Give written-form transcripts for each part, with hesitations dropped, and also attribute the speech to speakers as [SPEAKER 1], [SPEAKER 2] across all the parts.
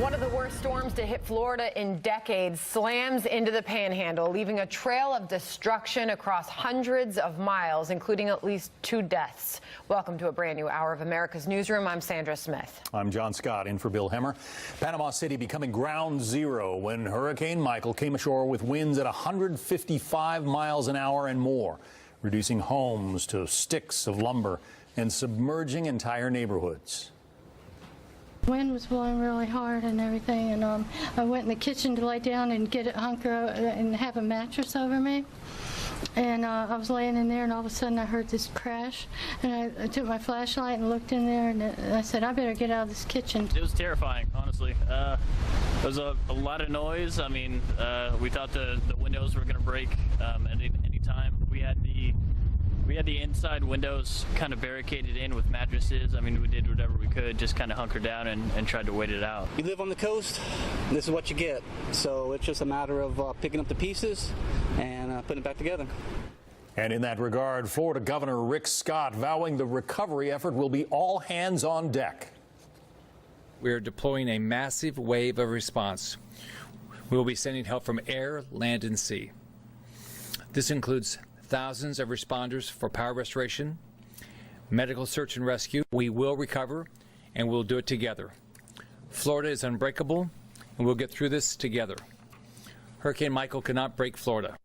[SPEAKER 1] One of the worst storms to hit Florida in decades slams into the Panhandle, leaving a trail of destruction across hundreds of miles, including at least 2 deaths. Welcome to a brand new hour of America's Newsroom. I'm Sandra Smith.
[SPEAKER 2] I'm John Scott, in for Bill Hemmer. Panama City becoming ground zero when Hurricane Michael came ashore with winds at 155 miles an hour and more, reducing homes to sticks of lumber and submerging entire neighborhoods.
[SPEAKER 3] Wind was blowing really hard and everything, and I went in the kitchen to lay down and get it hunker and have a mattress over me. And I was laying in there, and all of a sudden I heard this crash, and I took my flashlight and looked in there, and I said, I better get out of this kitchen.
[SPEAKER 4] It was terrifying, honestly. There was a lot of noise. I mean, we thought the windows were going to break at any time. We had the inside windows kind of barricaded in with mattresses. I mean, we did whatever we could, just kind of hunker down and tried to wait it out.
[SPEAKER 5] You live on the coast, this is what you get. So it's just a matter of picking up the pieces and putting it back together.
[SPEAKER 2] And in that regard, Florida Governor Rick Scott vowing the recovery effort will be all hands on deck.
[SPEAKER 6] We are deploying a massive wave of response. We will be sending help from air, land, and sea. This includes thousands of responders for power restoration, medical search and rescue. We will recover, and we'll do it together. Florida is unbreakable, and we'll get through this together. Hurricane Michael cannot break Florida.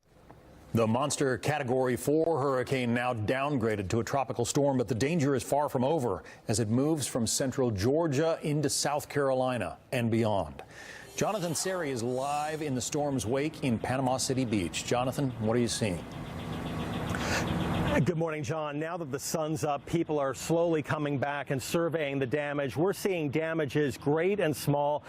[SPEAKER 2] The monster Category 4 hurricane now downgraded to a tropical storm, but the danger is far from over as it moves from central Georgia into South Carolina and beyond. Jonathan Seri is live in the storm's wake in Panama City Beach. Jonathan, what are you seeing?
[SPEAKER 7] Good morning, John. Now that the sun's up, people are slowly coming back and surveying the damage. We're seeing damages great and small,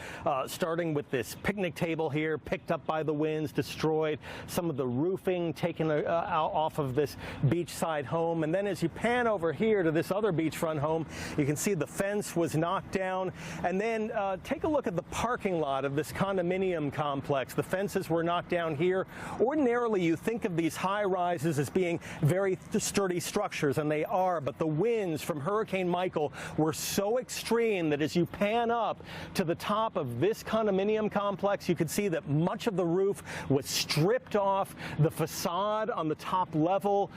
[SPEAKER 7] starting with this picnic table here, picked up by the winds, destroyed. Some of the roofing taken off of this beachside home. And then as you pan over here to this other beachfront home, you can see the fence was knocked down. And then take a look at the parking lot of this condominium complex. The fences were knocked down here. Ordinarily, you think of these high rises as being very sturdy structures, and they are, but the winds from Hurricane Michael were so extreme that as you pan up to the top of this condominium complex, you could see that much of the roof was stripped off, the facade on the top level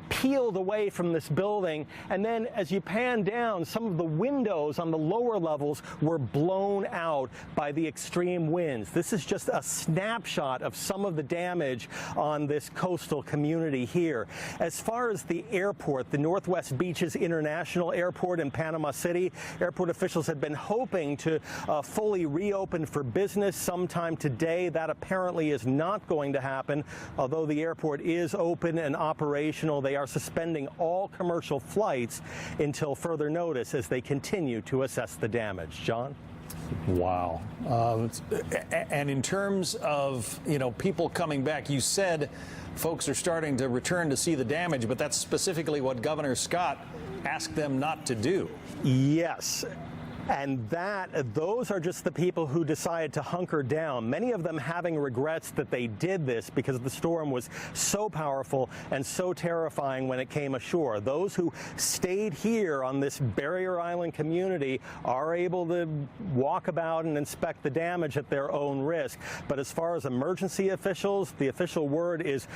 [SPEAKER 7] peeled away from this building, and then as you pan down, some of the windows on the lower levels were blown out by the extreme winds. This is just a snapshot of some of the damage on this coastal community here. As far as the airport, the Northwest Beaches International Airport in Panama City, airport officials had been hoping to fully reopen for business sometime today. That apparently is not going to happen. Although the airport is open and operational, they are suspending all commercial flights until further notice as they continue to assess the damage. John?
[SPEAKER 2] Wow. And in terms of, people coming back, you said folks are starting to return to see the damage, but that's specifically what Governor Scott asked them not to do.
[SPEAKER 7] Yes. And those are just the people who decided to hunker down, many of them having regrets that they did this because the storm was so powerful and so terrifying when it came ashore. Those who stayed here on this barrier island community are able to walk about and inspect the damage at their own risk. But as far as emergency officials, the official word is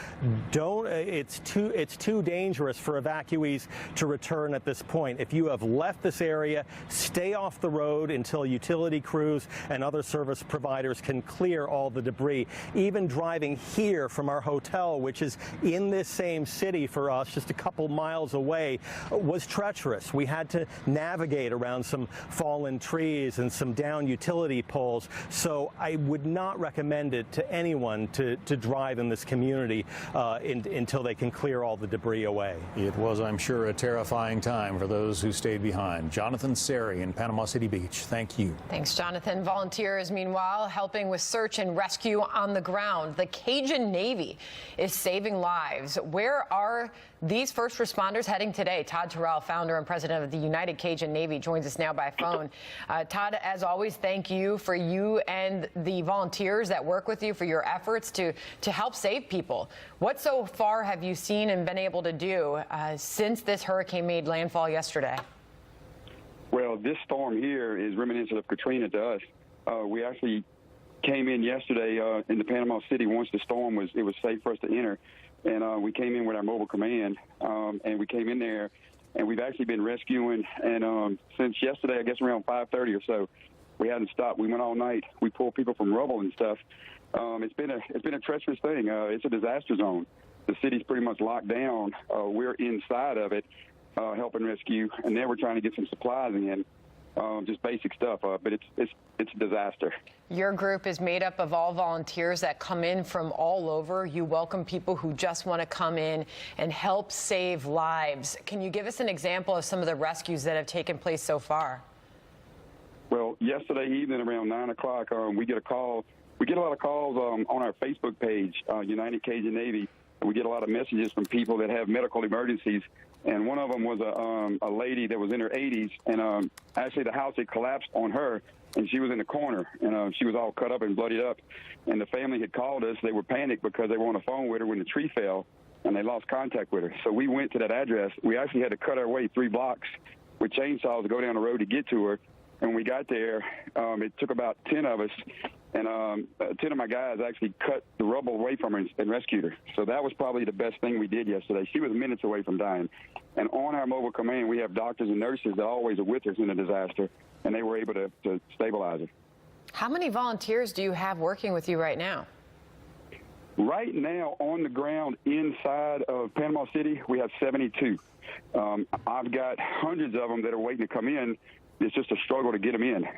[SPEAKER 7] it's too dangerous for evacuees to return at this point. If you have left this area, stay off the road until utility crews and other service providers can clear all the debris. Even driving here from our hotel, which is in this same city for us, just a couple miles away, was treacherous. We had to navigate around some fallen trees and some down utility poles. So I would not recommend it to anyone to drive in this community until they can clear all the debris away.
[SPEAKER 2] It was, I'm sure, a terrifying time for those who stayed behind. Jonathan Seri in Panama City Beach. Thank you.
[SPEAKER 1] Thanks, Jonathan. Volunteers, meanwhile, helping with search and rescue on the ground. The Cajun Navy is saving lives. Where are these first responders heading today? Todd Terrell, founder and president of the United Cajun Navy, joins us now by phone. Todd, as always, thank you for you and the volunteers that work with you for your efforts to help save people. What so far have you seen and been able to do since this hurricane made landfall yesterday?
[SPEAKER 8] Well, this storm here is reminiscent of Katrina to us. We actually came in yesterday into Panama City once the storm was safe for us to enter, and we came in with our mobile command, and we came in there, and we've actually been rescuing, and since yesterday, I guess around 5:30 or so, we hadn't stopped. We went all night. We pulled people from rubble and stuff. It's been a treacherous thing. It's a disaster zone. The city's pretty much locked down. We're inside of it, helping rescue, and then we're trying to get some supplies in. Just basic stuff, but it's a disaster.
[SPEAKER 1] Your group is made up of all volunteers that come in from all over. You welcome people who just want to come in and help save lives. Can you give us an example of some of the rescues that have taken place so far?
[SPEAKER 8] Well, yesterday evening around 9 o'clock, we get a call. We get a lot of calls on our Facebook page, United Cajun Navy. We get a lot of messages from people that have medical emergencies. And one of them was a lady that was in her 80s, and actually the house had collapsed on her, and she was in the corner, and she was all cut up and bloodied up. And the family had called us. They were panicked because they were on the phone with her when the tree fell, and they lost contact with her. So we went to that address. We actually had to cut our way 3 blocks with chainsaws to go down the road to get to her. And when we got there, it took about 10 of us, and 10 of my guys actually cut the rubble away from her and rescued her. So that was probably the best thing we did yesterday. She was minutes away from dying. And on our mobile command, we have doctors and nurses that always are with us in a disaster, and they were able to stabilize her. How many volunteers do you have working with you right now? Right now, on the ground inside of Panama City, we have 72. I've got hundreds of them that are waiting to come in. It's just a struggle to get them in.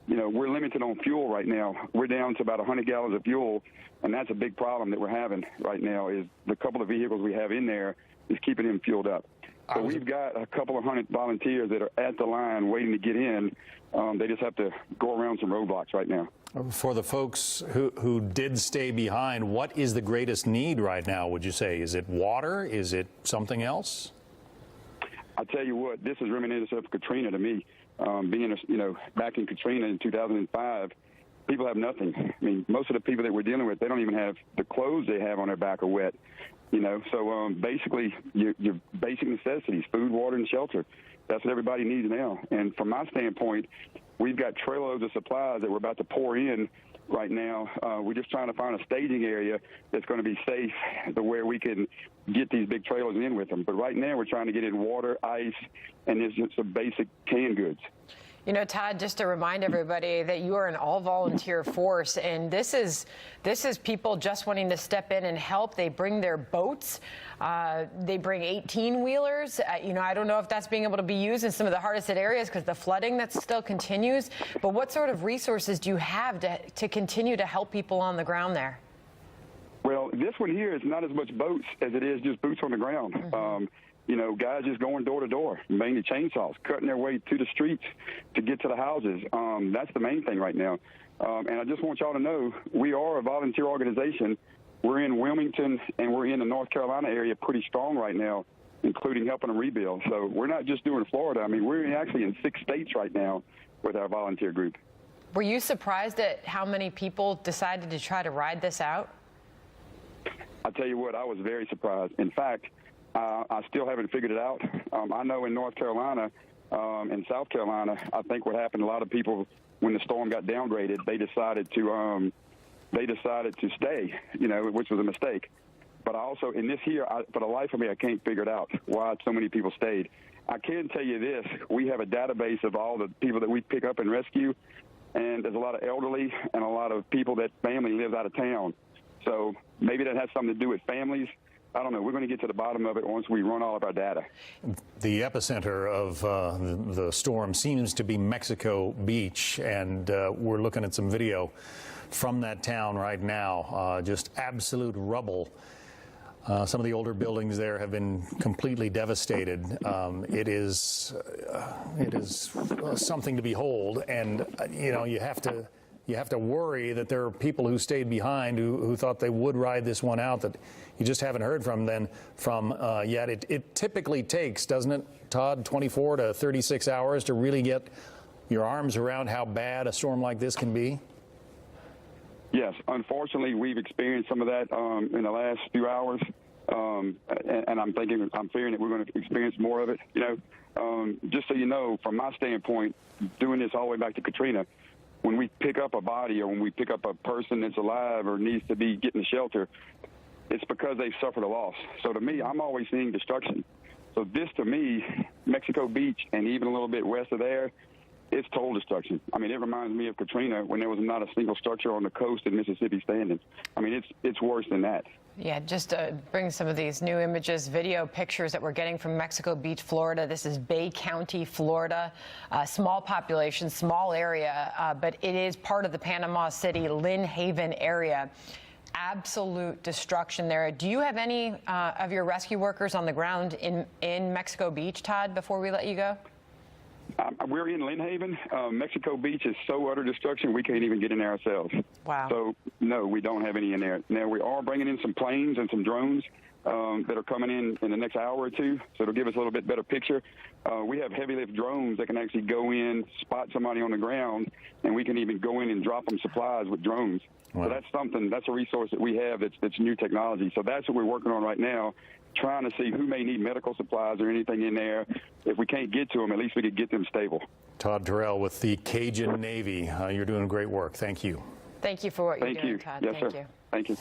[SPEAKER 8] We're limited on fuel right now. We're down to about 100 gallons of fuel, and that's a big problem that we're having right now is the couple of vehicles we have in there is keeping them fueled up. So we've got a couple of hundred volunteers that are at the line waiting to get in. They just have to go around some roadblocks right now.
[SPEAKER 2] For the folks who did stay behind, what is the greatest need right now, would you say? Is it water? Is it something else?
[SPEAKER 8] I tell you what, this is reminiscent of Katrina to me. Being, back in Katrina in 2005, people have nothing. I mean, most of the people that we're dealing with, they don't even have the clothes they have on their back are wet. So basically, your basic necessities, food, water, and shelter. That's what everybody needs now. And from my standpoint, we've got trailloads of supplies that we're about to pour in right now. We're just trying to find a staging area that's going to be safe to where we can get these big trailers in with them. But right now we're trying to get in water, ice, and there's just some basic canned goods.
[SPEAKER 1] Todd, just to remind everybody that you are an all-volunteer force, and this is people just wanting to step in and help. They bring their boats. They bring 18-wheelers. I don't know if that's being able to be used in some of the hardest hit areas because the flooding that still continues. But what sort of resources do you have to continue to help people on the ground there?
[SPEAKER 8] Well, this one here is not as much boats as it is just boots on the ground. Mm-hmm. Guys just going door to door, mainly chainsaws, cutting their way to the streets to get to the houses. That's the main thing right now. And I just want y'all to know we are a volunteer organization. We're in Wilmington and we're in the North Carolina area pretty strong right now, including helping them rebuild. So we're not just doing Florida. I mean, we're actually in 6 states right now with our volunteer group.
[SPEAKER 1] Were you surprised at how many people decided to try to ride this out?
[SPEAKER 8] I'll tell you what, I was very surprised. In fact, I still haven't figured it out. I know in North Carolina and South Carolina, I think what happened, a lot of people, when the storm got downgraded, they decided to stay, which was a mistake. But also in this here, for the life of me, I can't figure it out why so many people stayed. I can tell you this, we have a database of all the people that we pick up and rescue, and there's a lot of elderly and a lot of people that family lives out of town. So maybe that has something to do with families. I don't know. We're going to get to the bottom of it once we run all of our data.
[SPEAKER 2] The epicenter of the storm seems to be Mexico Beach, and we're looking at some video from that town right now. Just absolute rubble. Some of the older buildings there have been completely devastated. It is something to behold, and you have to worry that there are people who stayed behind who thought they would ride this one out that you just haven't heard from yet. It typically takes, doesn't it, Todd, 24 to 36 hours to really get your arms around how bad a storm like this can be?
[SPEAKER 8] Yes, unfortunately, we've experienced some of that in the last few hours, and I'm fearing that we're going to experience more of it. Just so you know, from my standpoint, doing this all the way back to Katrina, when we pick up a body or when we pick up a person that's alive or needs to be getting shelter, it's because they've suffered a loss. So to me, I'm always seeing destruction. So this, to me, Mexico Beach and even a little bit west of there, it's total destruction. I mean, it reminds me of Katrina when there was not a single structure on the coast in Mississippi standing. I mean, it's worse than that.
[SPEAKER 1] Yeah, just to bring some of these new images, video pictures that we're getting from Mexico Beach, Florida. This is Bay County, Florida. Small population, small area, but it is part of the Panama City, Lynn Haven area. Absolute destruction there. Do you have any of your rescue workers on the ground in Mexico Beach, Todd, before we let you go?
[SPEAKER 8] We're in Lynn Haven. Mexico Beach is so utter destruction, we can't even get in there ourselves.
[SPEAKER 1] Wow.
[SPEAKER 8] So, no, we don't have any in there. Now, we are bringing in some planes and some drones that are coming in the next hour or two, so it'll give us a little bit better picture. We have heavy lift drones that can actually go in, spot somebody on the ground, and we can even go in and drop them supplies with drones.
[SPEAKER 2] Wow.
[SPEAKER 8] So that's a resource that we have that's new technology. So that's what we're working on right now, trying to see who may need medical supplies or anything in there. If we can't get to them, at least we could get them stable.
[SPEAKER 2] Todd Terrell with the Cajun Navy. You're doing great work. Thank you.
[SPEAKER 1] Thank you for what you're doing, Todd.
[SPEAKER 8] Yes,
[SPEAKER 1] Thank
[SPEAKER 8] sir.
[SPEAKER 1] you.
[SPEAKER 8] Thank you.